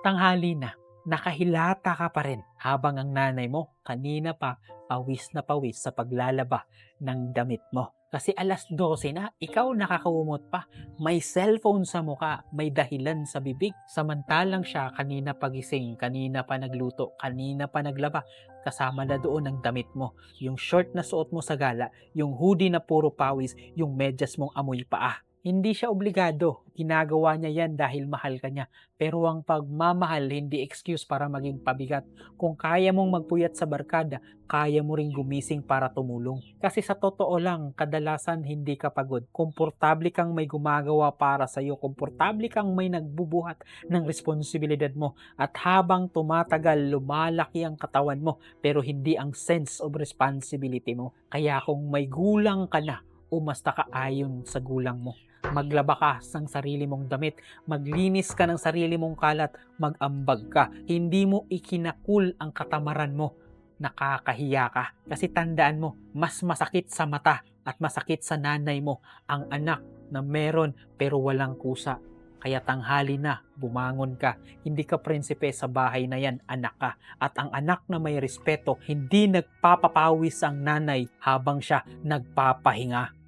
Tanghali na, nakahilata ka pa rin habang ang nanay mo kanina pa pawis na pawis sa paglalaba ng damit mo. Kasi 12:00 na, ikaw nakakaumot pa. May cellphone sa mukha, may dahilan sa bibig. Samantalang siya kanina pagising, kanina pa nagluto, kanina pa naglaba. Kasama na doon ang damit mo. Yung short na suot mo sa gala, yung hoodie na puro pawis, yung medyas mong amoy paa. Hindi siya obligado. Ginagawa niya yan dahil mahal ka niya. Pero ang pagmamahal hindi excuse para maging pabigat. Kung kaya mong magpuyat sa barkada, kaya mo ring gumising para tumulong. Kasi sa totoo lang, kadalasan hindi ka pagod. Komportable kang may gumagawa para sa'yo. Komportable kang may nagbubuhat ng responsibilidad mo. At habang tumatagal, lumalaki ang katawan mo, pero hindi ang sense of responsibility mo. Kaya kung may gulang ka na, umasta ka ayon sa gulang mo. Maglaba ka ng sarili mong damit, maglinis ka ng sarili mong kalat, mag-ambag ka. Hindi mo ikinakul ang katamaran mo. Nakakahiya ka. Kasi tandaan mo, mas masakit sa mata at masakit sa nanay mo ang anak na meron pero walang kusa. Kaya tanghali na, bumangon ka. Hindi ka prinsipe sa bahay na yan, anak ka. At ang anak na may respeto, hindi nagpapapawis ang nanay habang siya nagpapahinga.